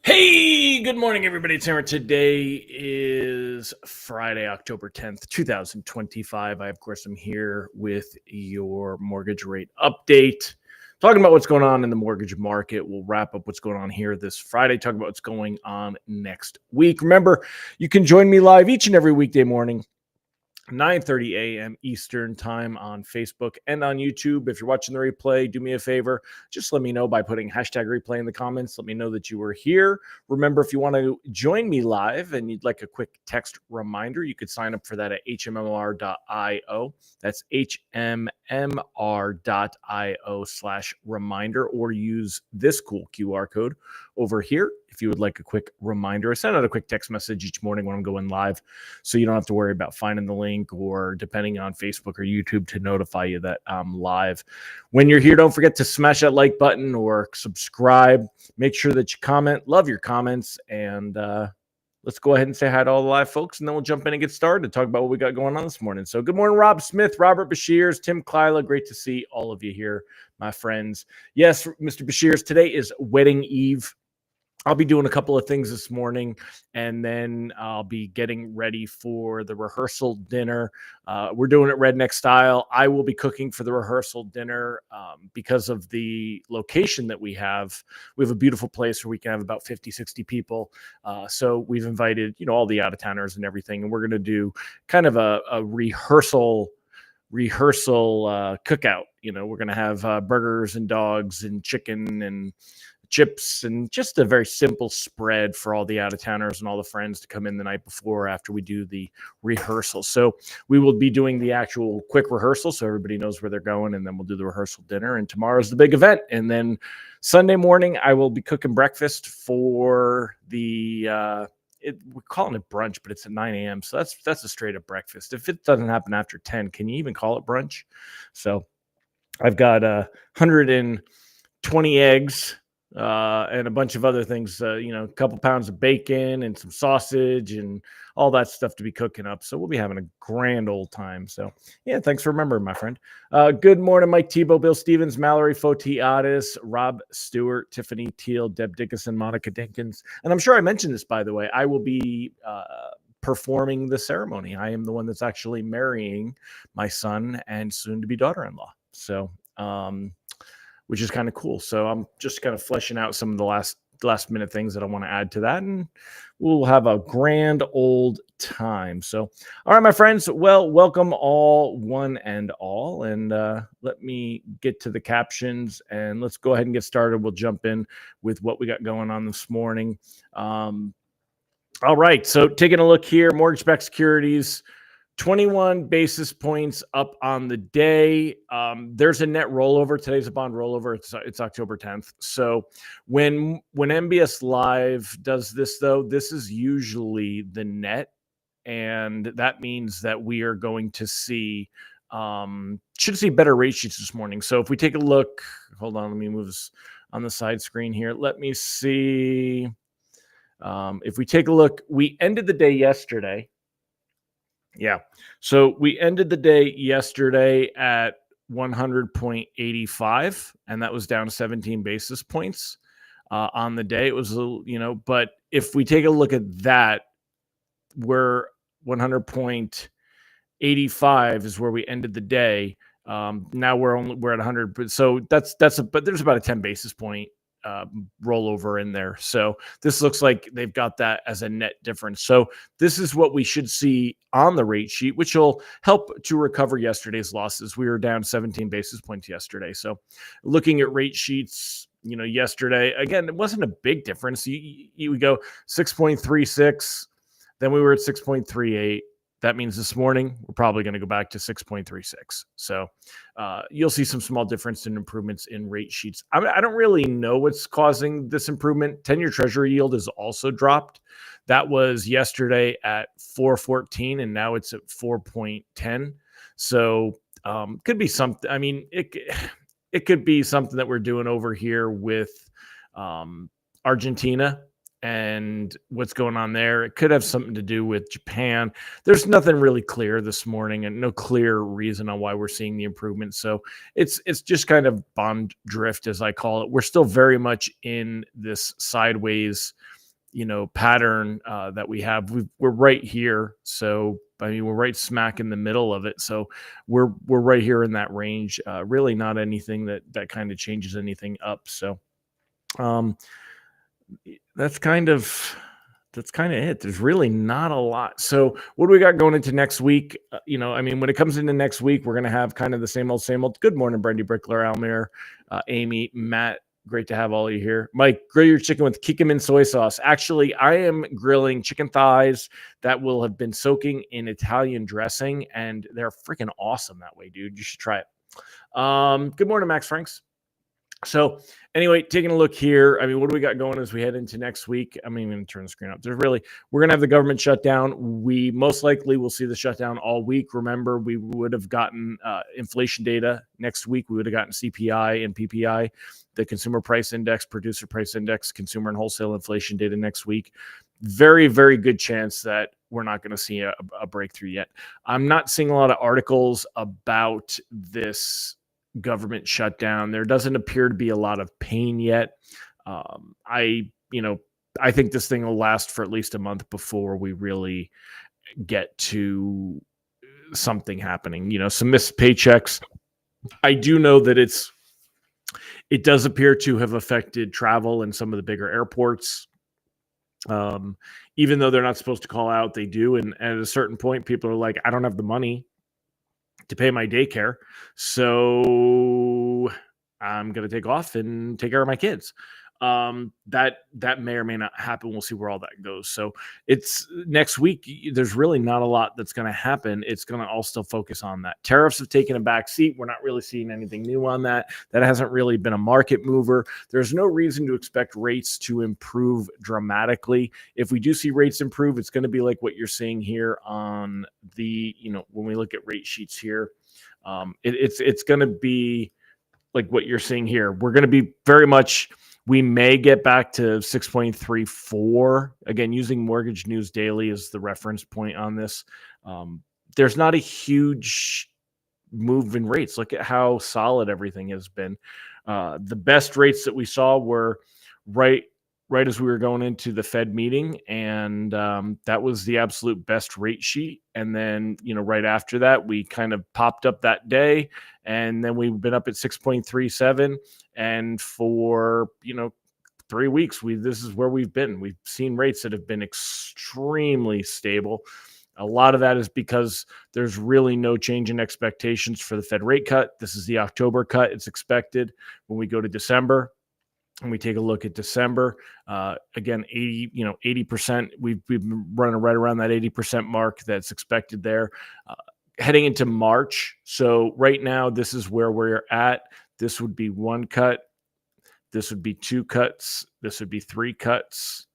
Hey, good morning, everybody. It's Hammer. Today is Friday, October 10th, 2025. I, of course, am here with your mortgage rate update, talking about what's going on in the mortgage market. We'll wrap up what's going on here this Friday, talk about what's going on next week. Remember, you can join me live each and every weekday morning, 9:30 a.m. Eastern time on Facebook and on YouTube. If you're watching the replay, do me a favor. Just let me know by putting hashtag replay in the comments. Let me know that you were here. Remember, if you want to join me live and you'd like a quick text reminder, you could sign up for that at hmmr.io. That's hmmr.io/reminder, or use this cool QR code over here if you would like a quick reminder. I send out a quick text message each morning when I'm going live, so you don't have to worry about finding the link or depending on Facebook or YouTube to notify you that I'm live. When you're here, don't forget to smash that like button or subscribe. Make sure that you comment. Love your comments. And let's go ahead and say hi to all the live folks, and then we'll jump in and get started to talk about what we got going on this morning. So good morning, Rob Smith, Robert Bashirs, Tim Kyla. Great to see all of you here, my friends. Yes, Mr. Bashirs, today is wedding eve. I'll be doing a couple of things this morning, and then I'll be getting ready for the rehearsal dinner. We're doing it redneck style. I will be cooking for the rehearsal dinner because of the location that we have. We have a beautiful place where we can have about 50, 60 people. So we've invited, all the out-of-towners and everything, and we're going to do kind of a rehearsal cookout. We're going to have burgers and dogs and chicken and chips and just a very simple spread for all the out-of-towners and all the friends to come in the night before after we do the rehearsal. So we will be doing the actual quick rehearsal so everybody knows where they're going, and then we'll do the rehearsal dinner, and tomorrow's the big event. And then Sunday morning I will be cooking breakfast for the we're calling it brunch, but it's at 9 a.m. So that's a straight up breakfast. If it doesn't happen after 10, can you even call it brunch? So I've got 120 eggs, and a bunch of other things, a couple pounds of bacon and some sausage and all that stuff to be cooking up. So we'll be having a grand old time. So yeah, thanks for remembering, my friend. Good morning, Mike Tebow, Bill Stevens, Mallory Fotiadis, Rob Stewart, Tiffany Teal, Deb Dickinson, Monica Dinkins. And I'm sure I mentioned this, by the way, I will be performing the ceremony. I am the one that's actually marrying my son and soon to be daughter-in-law. So, which is kind of cool. So I'm just kind of fleshing out some of the last minute things that I want to add to that, and we'll have a grand old time. So, all right, my friends, well, welcome all, one and all, and let me get to the captions, and let's go ahead and get started. We'll jump in with what we got going on this morning. All right, so taking a look here, mortgage-backed securities, 21 basis points up on the day. There's a net rollover. Today's a bond rollover. It's October 10th. So when MBS Live does this, though, this is usually the net. And that means that we are going to see, should see better rate sheets this morning. So if we take a look, hold on, let me move this on the side screen here. Let me see. If we take a look, we ended the day yesterday. Yeah. So we ended the day yesterday at 100.85, and that was down 17 basis points on the day. It was, but if we take a look at that, we're 100.85 is where we ended the day. Now we're at 100. So but there's about a 10 basis point rollover in there. So this looks like they've got that as a net difference. So this is what we should see on the rate sheet, which will help to recover yesterday's losses. We were down 17 basis points yesterday. So looking at rate sheets, yesterday, again, it wasn't a big difference. You go 6.36, then we were at 6.38. That means this morning we're probably going to go back to 6.36. So you'll see some small difference in improvements in rate sheets. I don't really know what's causing this improvement. 10-year Treasury yield has also dropped. That was yesterday at 4.14, and now it's at 4.10. So could be something. I mean, it could be something that we're doing over here with Argentina and what's going on there. It could have something to do with Japan. There's nothing really clear this morning and no clear reason on why we're seeing the improvement. So it's just kind of bond drift, as I call it. We're still very much in this sideways, pattern that we have. We're right here. So, I mean, we're right smack in the middle of it. So we're right here in that range. Really not anything that kind of changes anything up. So, that's kind of it. There's really not a lot. So what do we got going into next week? I mean, when it comes into next week, we're going to have kind of the same old. Good morning, Brendy Brickler, Almir, Amy, Matt. Great to have all of you here. Mike, grill your chicken with Kikkoman soy sauce. Actually, I am grilling chicken thighs that will have been soaking in Italian dressing, and they're freaking awesome that way, dude. You should try it. Good morning, Max Franks. So anyway, taking a look here. I mean, what do we got going as we head into next week? I'm even going to turn the screen up. We're going to have the government shutdown. We most likely will see the shutdown all week. Remember, we would have gotten inflation data next week. We would have gotten CPI and PPI, the consumer price index, producer price index, consumer and wholesale inflation data next week. Very, very good chance that we're not going to see a breakthrough yet. I'm not seeing a lot of articles about this government shutdown. There doesn't appear to be a lot of pain yet. I think this thing will last for at least a month before we really get to something happening. Some missed paychecks. I do know that it does appear to have affected travel in some of the bigger airports. Even though they're not supposed to call out, they do. And at a certain point, people are like, I don't have the money to pay my daycare, so I'm going to take off and take care of my kids. That may or may not happen. We'll see where all that goes. So it's next week. There's really not a lot that's going to happen. It's going to all still focus on that. Tariffs have taken a back seat. We're not really seeing anything new on that. That hasn't really been a market mover. There's no reason to expect rates to improve dramatically. If we do see rates improve, it's going to be like what you're seeing here on the, when we look at rate sheets here, it's going to be like what you're seeing here. We're going to be very much, we may get back to 6.34. Again, using Mortgage News Daily as the reference point on this. There's not a huge move in rates. Look at how solid everything has been. The best rates that we saw were right as we were going into the Fed meeting, and that was the absolute best rate sheet. And then, right after that, we kind of popped up that day, and then we've been up at 6.37. And for 3 weeks, this is where we've been. We've seen rates that have been extremely stable. A lot of that is because there's really no change in expectations for the Fed rate cut. This is the October cut. It's expected. When we go to December, and we take a look at December, again, 80%. We've been running right around that 80% mark that's expected there. Heading into March. So right now, this is where we're at. This would be one cut. This would be two cuts. This would be three cuts,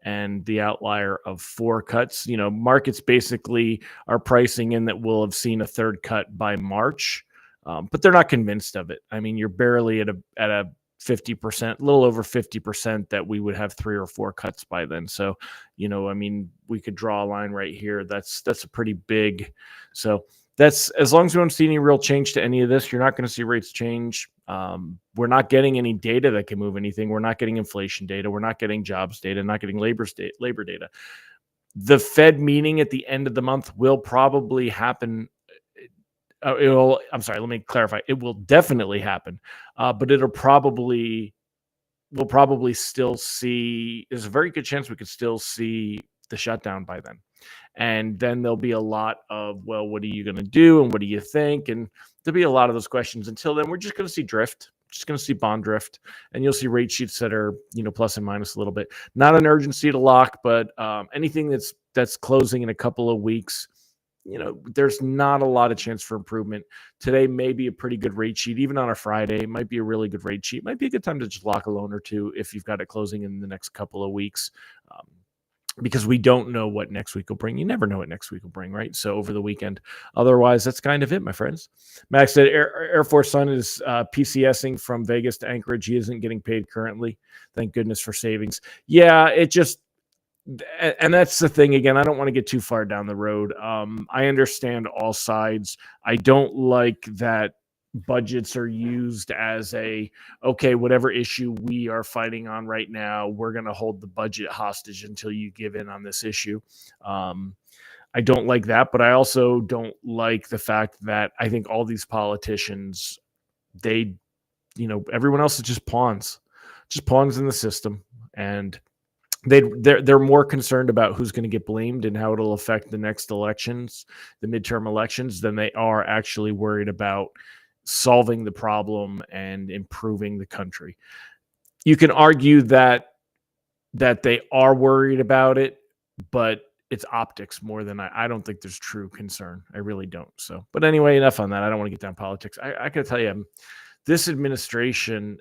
and the outlier of four cuts. Markets basically are pricing in that we'll have seen a third cut by March, but they're not convinced of it. I mean, you're barely at a 50%, a little over 50% that we would have 3 or 4 cuts by then. So, we could draw a line right here. That's a pretty big. So that's, as long as we don't see any real change to any of this, you're not going to see rates change. We're not getting any data that can move anything. We're not getting inflation data. We're not getting jobs data, not getting labor data. The Fed meeting at the end of the month will probably happen. I'm sorry, let me clarify. It will definitely happen, but we'll probably still see, there's a very good chance we could still see the shutdown by then. And then there'll be a lot of, well, what are you going to do? And what do you think? And there'll be a lot of those questions. Until then, we're just going to see drift, just going to see bond drift, and you'll see rate sheets that are, plus and minus a little bit. Not an urgency to lock, but anything that's closing in a couple of weeks, there's not a lot of chance for improvement. Today may be a pretty good rate sheet. Even on a Friday, it might be a really good rate sheet. Might be a good time to just lock a loan or two if you've got it closing in the next couple of weeks. Um, because we don't know what next week will bring. You never know what next week will bring, right? So over the weekend. Otherwise, that's kind of it, my friends. Max said Air Force Sun is PCSing from Vegas to Anchorage. He isn't getting paid currently. Thank goodness for savings. Yeah, it just, and that's the thing. Again, I don't want to get too far down the road. I understand all sides. I don't like that budgets are used as okay, whatever issue we are fighting on right now, we're going to hold the budget hostage until you give in on this issue. I don't like that, but I also don't like the fact that I think all these politicians, everyone else is just pawns in the system, and they're more concerned about who's going to get blamed and how it'll affect the next elections, the midterm elections, than they are actually worried about solving the problem and improving the country. You can argue that they are worried about it, but it's optics more than I don't think there's true concern. I really don't. So, but anyway, enough on that. I don't want to get down politics. I can tell you, this administration,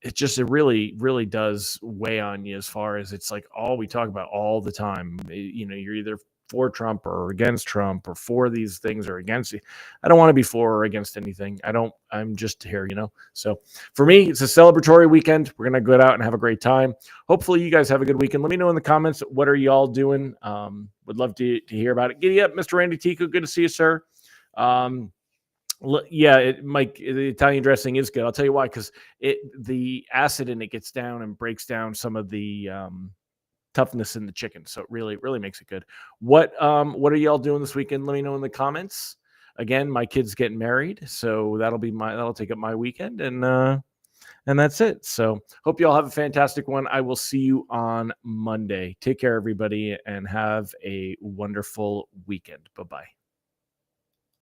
it really, really does weigh on you, as far as it's like all we talk about all the time. You're either for Trump or against Trump, or for these things or against it. I don't want to be for or against anything. I'm just here, So for me, it's a celebratory weekend. We're going to go out and have a great time. Hopefully you guys have a good weekend. Let me know in the comments, what are y'all doing? Would love to hear about it. Giddy up, Mr. Randy Tico. Good to see you, sir. Yeah, Mike, the Italian dressing is good. I'll tell you why, because the acid in it gets down and breaks down some of the toughness in the chicken, so it really, really makes it good. What are y'all doing this weekend? Let me know in the comments. Again, my kid's getting married, so that'll take up my weekend, and that's it. So hope y'all have a fantastic one. I will see you on Monday. Take care, everybody, and have a wonderful weekend. Bye-bye.